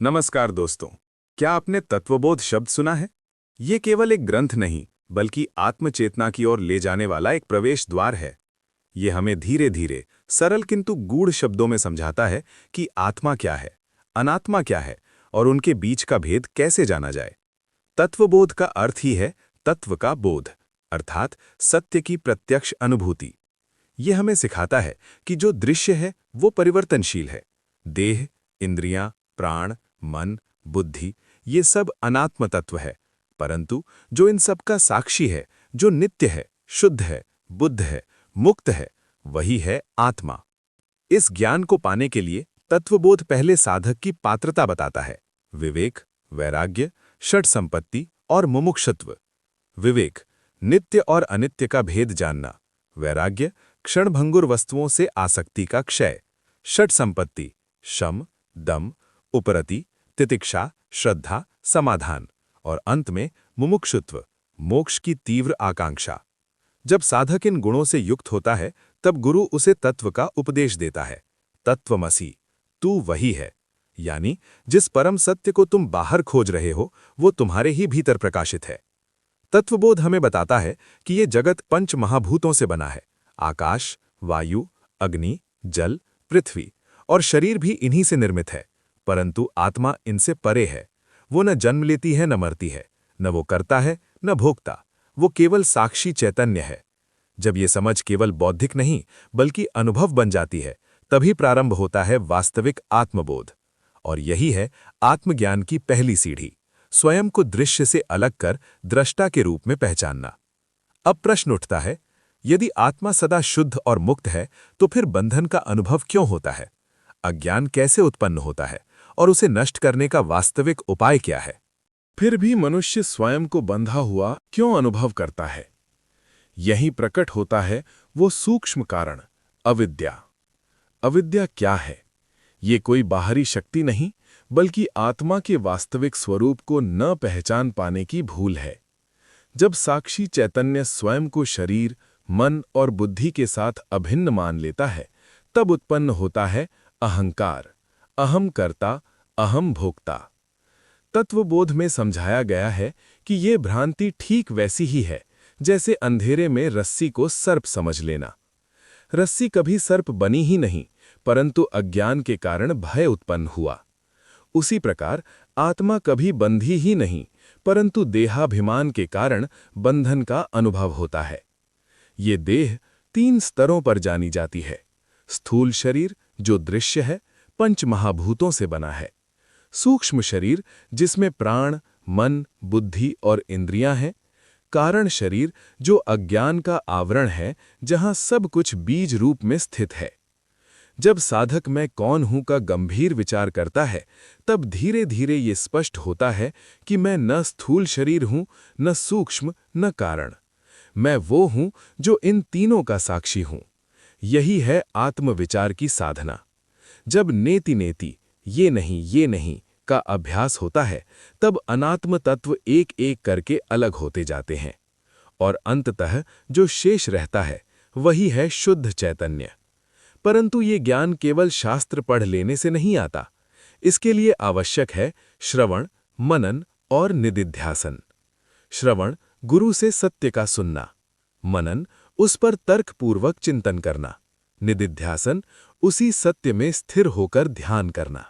नमस्कार दोस्तों। क्या आपने तत्वबोध शब्द सुना है? ये केवल एक ग्रंथ नहीं, बल्कि आत्मचेतना की ओर ले जाने वाला एक प्रवेश द्वार है। ये हमें धीरे धीरे, सरल किंतु गूढ़ शब्दों में समझाता है कि आत्मा क्या है, अनात्मा क्या है और उनके बीच का भेद कैसे जाना जाए। तत्वबोध का अर्थ ही है तत्व का बोध, अर्थात सत्य की प्रत्यक्ष अनुभूति। ये हमें सिखाता है कि जो दृश्य है वो परिवर्तनशील है। देह, इंद्रियां, प्राण, मन, बुद्धि, ये सब अनात्म तत्व है, परंतु जो इन सब का साक्षी है, जो नित्य है, शुद्ध है, बुद्ध है, मुक्त है, वही है आत्मा। इस ज्ञान को पाने के लिए तत्वबोध पहले साधक की पात्रता बताता है: विवेक, वैराग्य, षट संपत्ति और मुमुक्षुत्व। विवेक, नित्य और अनित्य का भेद जानना। वैराग्य, क्षणभंगुर वस्तुओं से आसक्ति का क्षय। षट संपत्ति, शम, दम, उपरति, तितिक्षा, श्रद्धा, समाधान। और अंत में मुमुक्षुत्व, मोक्ष की तीव्र आकांक्षा। जब साधक इन गुणों से युक्त होता है, तब गुरु उसे तत्व का उपदेश देता है। तत्वमसि, तू वही है, यानी जिस परम सत्य को तुम बाहर खोज रहे हो, वो तुम्हारे ही भीतर प्रकाशित है। तत्वबोध हमें बताता है कि ये जगत पंच महाभूतों से बना है: आकाश, वायु, अग्नि, जल, पृथ्वी, और शरीर भी इन्हीं से निर्मित है। परंतु आत्मा इनसे परे है। वो न जन्म लेती है, न मरती है, न वो करता है, न भोगता। वो केवल साक्षी चैतन्य है। जब ये समझ केवल बौद्धिक नहीं, बल्कि अनुभव बन जाती है, तभी प्रारंभ होता है वास्तविक आत्मबोध। और यही है आत्मज्ञान की पहली सीढ़ी: स्वयं को दृश्य से अलग कर दृष्टा के रूप में पहचानना। अब प्रश्न उठता है, यदि आत्मा सदा शुद्ध और मुक्त है, तो फिर बंधन का अनुभव क्यों होता है? अज्ञान कैसे उत्पन्न होता है और उसे नष्ट करने का वास्तविक उपाय क्या है? फिर भी मनुष्य स्वयं को बंधा हुआ क्यों अनुभव करता है? यही प्रकट होता है वो सूक्ष्म कारण, अविद्या। अविद्या क्या है? ये कोई बाहरी शक्ति नहीं, बल्कि आत्मा के वास्तविक स्वरूप को न पहचान पाने की भूल है। जब साक्षी चैतन्य स्वयं को शरीर, मन और बुद्धि के साथ अभिन्न मान लेता है, तब उत्पन्न होता है अहंकार, अहम कर्ता, अहम भोक्ता। तत्वबोध में समझाया गया है कि ये भ्रांति ठीक वैसी ही है जैसे अंधेरे में रस्सी को सर्प समझ लेना। रस्सी कभी सर्प बनी ही नहीं, परंतु अज्ञान के कारण भय उत्पन्न हुआ। उसी प्रकार आत्मा कभी बंधी ही नहीं, परंतु देहाभिमान के कारण बंधन का अनुभव होता है। ये देह 3 स्तरों पर जानी जाती है: स्थूल शरीर, जो दृश्य है, पंच महाभूतों से बना है; सूक्ष्म शरीर, जिसमें प्राण, मन, बुद्धि और इंद्रियां हैं; कारण शरीर, जो अज्ञान का आवरण है, जहां सब कुछ बीज रूप में स्थित है। जब साधक मैं कौन हूं का गंभीर विचार करता है, तब धीरे धीरे ये स्पष्ट होता है कि मैं न स्थूल शरीर हूं, न सूक्ष्म, न कारण। मैं वो हूं जो इन तीनों का साक्षी हूं। यही है आत्मविचार की साधना। जब नेति नेति, ये नहीं का अभ्यास होता है, तब अनात्म तत्व एक एक करके अलग होते जाते हैं, और अंततः जो शेष रहता है वही है शुद्ध चैतन्य। परंतु ये ज्ञान केवल शास्त्र पढ़ लेने से नहीं आता। इसके लिए आवश्यक है श्रवण, मनन और निदिध्यासन। श्रवण, गुरु से सत्य का सुनना; मनन, उस पर तर्कपूर्वक चिंतन करना; निदिध्यासन, उसी सत्य में स्थिर होकर ध्यान करना।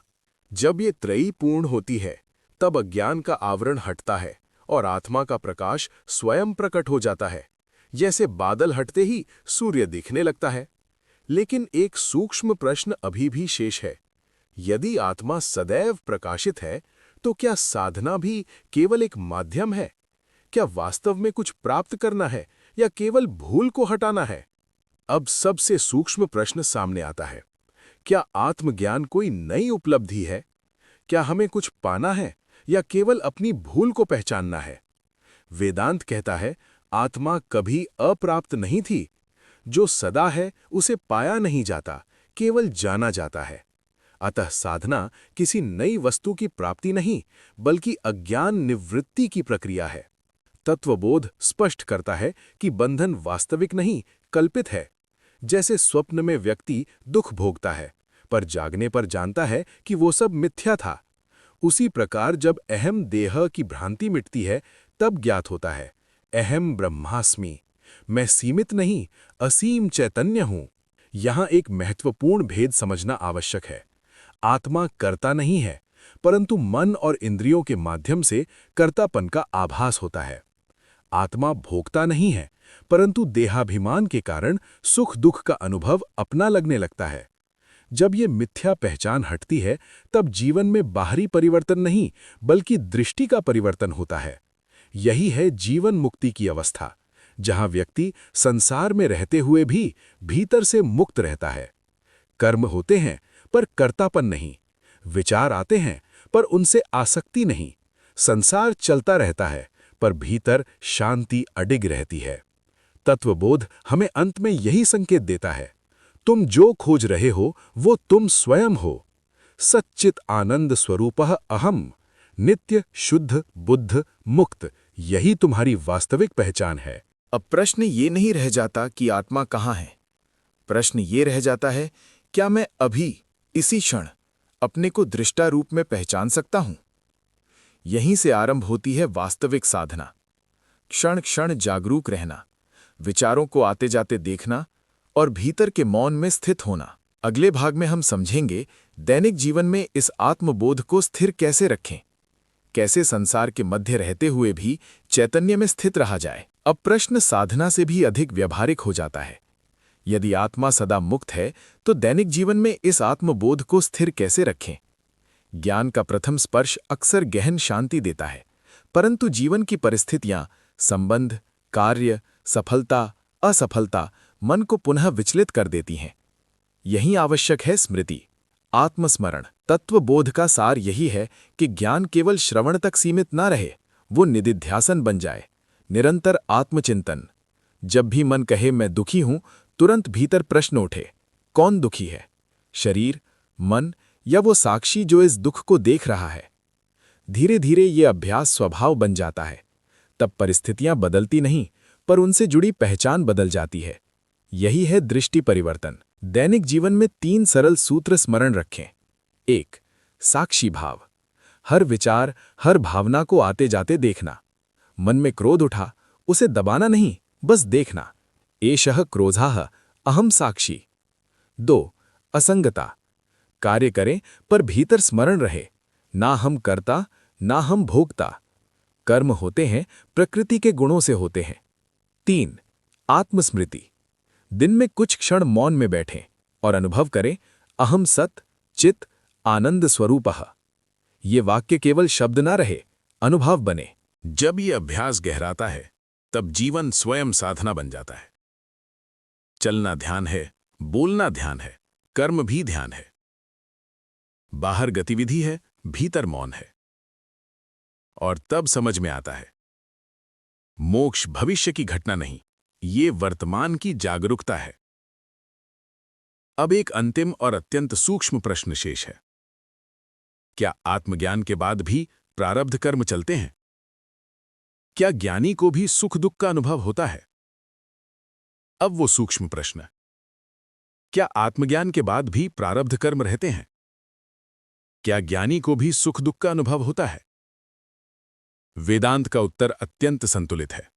जब ये त्रयी पूर्ण होती है, तब अज्ञान का आवरण हटता है और आत्मा का प्रकाश स्वयं प्रकट हो जाता है। जैसे बादल हटते ही सूर्य दिखने लगता है। लेकिन एक सूक्ष्म प्रश्न अभी भी शेष है: यदि आत्मा सदैव प्रकाशित है, तो क्या साधना भी केवल एक माध्यम है? क्या वास्तव में कुछ प्राप्त करना है या केवल भूल को हटाना है? अब सबसे सूक्ष्म प्रश्न सामने आता है: क्या आत्मज्ञान कोई नई उपलब्धि है? क्या हमें कुछ पाना है या केवल अपनी भूल को पहचानना है? वेदांत कहता है, आत्मा कभी अप्राप्त नहीं थी। जो सदा है उसे पाया नहीं जाता, केवल जाना जाता है। अतः साधना किसी नई वस्तु की प्राप्ति नहीं, बल्कि अज्ञान निवृत्ति की प्रक्रिया है। तत्वबोध स्पष्ट करता है कि बंधन वास्तविक नहीं, कल्पित है। जैसे स्वप्न में व्यक्ति दुख भोगता है, पर जागने पर जानता है कि वो सब मिथ्या था। उसी प्रकार जब अहम देह की भ्रांति मिटती है तब ज्ञात होता है अहम ब्रह्मास्मि, मैं सीमित नहीं असीम चैतन्य हूं। यहां एक महत्वपूर्ण भेद समझना आवश्यक है। आत्मा कर्ता नहीं है, परंतु मन और इंद्रियों के माध्यम से कर्तापन का आभास होता है। आत्मा भोक्ता नहीं है, परंतु देहाभिमान के कारण सुख दुख का अनुभव अपना लगने लगता है। जब ये मिथ्या पहचान हटती है तब जीवन में बाहरी परिवर्तन नहीं बल्कि दृष्टि का परिवर्तन होता है। यही है जीवन मुक्ति की अवस्था, जहां व्यक्ति संसार में रहते हुए भी भीतर से मुक्त रहता है। कर्म होते हैं पर कर्तापन नहीं, विचार आते हैं पर उनसे आसक्ति नहीं, संसार चलता रहता है पर भीतर शांति अडिग रहती है। तत्वबोध हमें अंत में यही संकेत देता है, तुम जो खोज रहे हो वो तुम स्वयं हो। सच्चित आनंद स्वरूपः अहम, नित्य शुद्ध बुद्ध मुक्त, यही तुम्हारी वास्तविक पहचान है। अब प्रश्न ये नहीं रह जाता कि आत्मा कहाँ है। प्रश्न ये रह जाता है, क्या मैं अभी इसी क्षण अपने को दृष्टा रूप में पहचान सकता हूं? यहीं से आरंभ होती है वास्तविक साधना। क्षण क्षण जागरूक रहना, विचारों को आते जाते देखना और भीतर के मौन में स्थित होना। अगले भाग में हम समझेंगे दैनिक जीवन में इस आत्मबोध को स्थिर कैसे रखें, कैसे संसार के मध्य रहते हुए भी चैतन्य में स्थित रहा जाए। अब प्रश्न साधना से भी अधिक व्यावहारिक हो जाता है। यदि आत्मा सदा मुक्त है तो दैनिक जीवन में इस आत्मबोध को स्थिर कैसे रखें? ज्ञान का प्रथम स्पर्श अक्सर गहन शांति देता है, परंतु जीवन की परिस्थितियां, संबंध, कार्य, सफलता, असफलता मन को पुनः विचलित कर देती हैं। यही आवश्यक है स्मृति, आत्मस्मरण। तत्वबोध का सार यही है कि ज्ञान केवल श्रवण तक सीमित ना रहे, वो निदिध्यासन बन जाए, निरंतर आत्मचिंतन। जब भी मन कहे मैं दुखी हूं, तुरंत भीतर प्रश्न उठे, कौन दुखी है? शरीर, मन या वो साक्षी जो इस दुख को देख रहा है? धीरे धीरे ये अभ्यास स्वभाव बन जाता है। तब परिस्थितियां बदलती नहीं, पर उनसे जुड़ी पहचान बदल जाती है। यही है दृष्टि परिवर्तन। दैनिक जीवन में 3 सरल सूत्र स्मरण रखें। 1. साक्षी भाव। हर विचार, हर भावना को आते जाते देखना। मन में क्रोध उठा, उसे दबाना नहीं, बस देखना। एषः क्रोधः अहम साक्षी। 2. असंगता। कार्य करें पर भीतर स्मरण रहे, ना हम कर्ता ना हम भोक्ता। कर्म होते हैं प्रकृति के गुणों से होते हैं। 3. आत्मस्मृति। दिन में कुछ क्षण मौन में बैठें और अनुभव करें, अहम सत चित आनंद स्वरूपः। ये वाक्य केवल शब्द ना रहे, अनुभव बने। जब ये अभ्यास गहराता है तब जीवन स्वयं साधना बन जाता है। चलना ध्यान है, बोलना ध्यान है, कर्म भी ध्यान है। बाहर गतिविधि है, भीतर मौन है। और तब समझ में आता है, मोक्ष भविष्य की घटना नहीं, ये वर्तमान की जागरूकता है। अब एक अंतिम और अत्यंत सूक्ष्म प्रश्न शेष है, क्या आत्मज्ञान के बाद भी प्रारब्ध कर्म चलते हैं? क्या ज्ञानी को भी सुख दुख का अनुभव होता है? अब वो सूक्ष्म प्रश्न, क्या आत्मज्ञान के बाद भी प्रारब्ध कर्म रहते हैं? क्या ज्ञानी को भी सुख दुख का अनुभव होता है? वेदांत का उत्तर अत्यंत संतुलित है।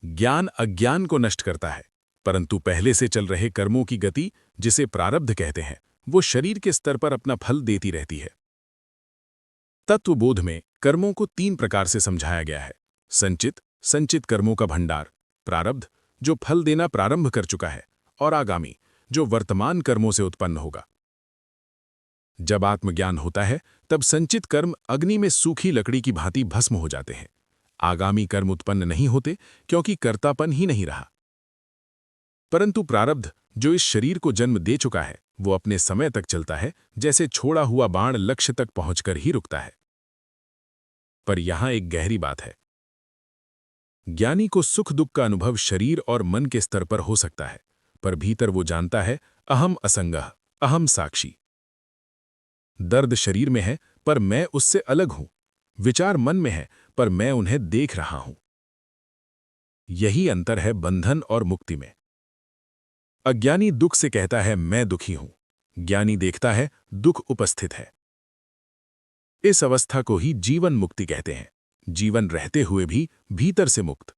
ज्ञान अज्ञान को नष्ट करता है, परंतु पहले से चल रहे कर्मों की गति, जिसे प्रारब्ध कहते हैं, वो शरीर के स्तर पर अपना फल देती रहती है। तत्वबोध में कर्मों को 3 प्रकार से समझाया गया है। संचित कर्मों का भंडार, प्रारब्ध जो फल देना प्रारंभ कर चुका है, और आगामी जो वर्तमान कर्मों से उत्पन्न होगा। जब आत्मज्ञान होता है तब संचित कर्म अग्नि में सूखी लकड़ी की भांति भस्म हो जाते हैं। आगामी कर्म उत्पन्न नहीं होते क्योंकि कर्तापन ही नहीं रहा। परंतु प्रारब्ध जो इस शरीर को जन्म दे चुका है, वो अपने समय तक चलता है, जैसे छोड़ा हुआ बाण लक्ष्य तक पहुंचकर ही रुकता है। पर यहां एक गहरी बात है, ज्ञानी को सुख दुख का अनुभव शरीर और मन के स्तर पर हो सकता है, पर भीतर वो जानता है, अहम असंगः, अहम साक्षी। दर्द शरीर में है पर मैं उससे अलग हूं, विचार मन में है पर मैं उन्हें देख रहा हूं। यही अंतर है बंधन और मुक्ति में। अज्ञानी दुख से कहता है मैं दुखी हूं, ज्ञानी देखता है दुख उपस्थित है। इस अवस्था को ही जीवन मुक्ति कहते हैं, जीवन रहते हुए भी भीतर से मुक्त।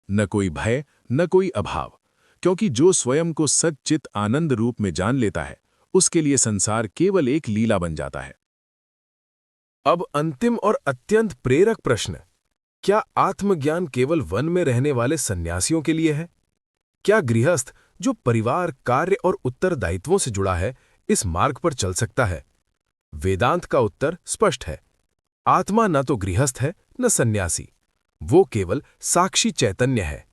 न कोई भय, न कोई अभाव, क्योंकि जो स्वयं को सच्चित आनंद रूप में जान लेता है, उसके लिए संसार केवल एक लीला बन जाता है। अब अंतिम और अत्यंत प्रेरक प्रश्न, क्या आत्मज्ञान केवल वन में रहने वाले सन्यासियों के लिए है? क्या गृहस्थ जो परिवार, कार्य और उत्तरदायित्वों से जुड़ा है, इस मार्ग पर चल सकता है? वेदांत का उत्तर स्पष्ट है। आत्मा न तो गृहस्थ है न सन्यासी, वो केवल साक्षी चैतन्य है।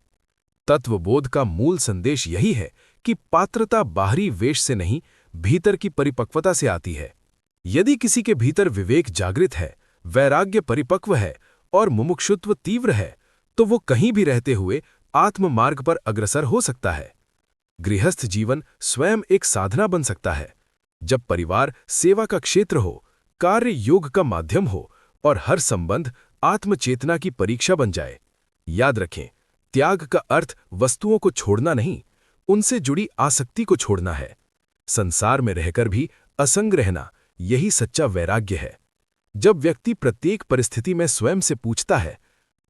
तत्वबोध का मूल संदेश यही है कि पात्रता बाहरी वेश से नहीं, भीतर की परिपक्वता से आती है। यदि किसी के भीतर विवेक जागृत है, वैराग्य परिपक्व है और मुमुक्षुत्व तीव्र है, तो वो कहीं भी रहते हुए आत्म मार्ग पर अग्रसर हो सकता है। गृहस्थ जीवन स्वयं एक साधना बन सकता है। जब परिवार सेवा का क्षेत्र हो, कार्य योग का माध्यम हो और हर संबंध आत्मचेतना की परीक्षा बन जाए। याद रखें, त्याग का अर्थ वस्तुओं को छोड़ना नहीं, उनसे जुड़ी आसक्ति को छोड़ना है। संसार में रहकर भी असंग रहना, यही सच्चा वैराग्य है। जब व्यक्ति प्रत्येक परिस्थिति में स्वयं से पूछता है,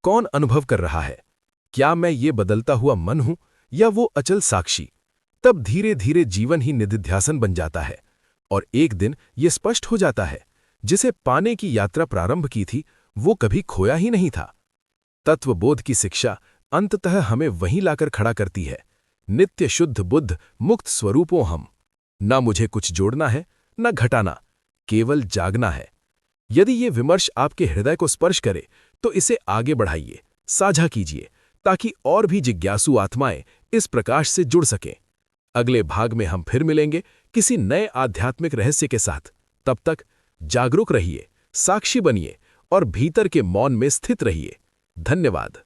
कौन अनुभव कर रहा है, क्या मैं ये बदलता हुआ मन हूं या वो अचल साक्षी, तब धीरे धीरे जीवन ही निधिध्यासन बन जाता है और एक दिन ये स्पष्ट हो जाता है, जिसे पाने की यात्रा प्रारंभ की थी वो कभी खोया ही नहीं था। तत्वबोध की शिक्षा अंततः हमें वहीं लाकर खड़ा करती है, नित्य शुद्ध बुद्ध मुक्त स्वरूपों हम। ना मुझे कुछ जोड़ना है न घटाना, केवल जागना है। यदि ये विमर्श आपके हृदय को स्पर्श करे तो इसे आगे बढ़ाइए, साझा कीजिए, ताकि और भी जिज्ञासु आत्माएं इस प्रकाश से जुड़ सकें। अगले भाग में हम फिर मिलेंगे किसी नए आध्यात्मिक रहस्य के साथ। तब तक जागरूक रहिए, साक्षी बनिए और भीतर के मौन में स्थित रहिए। धन्यवाद।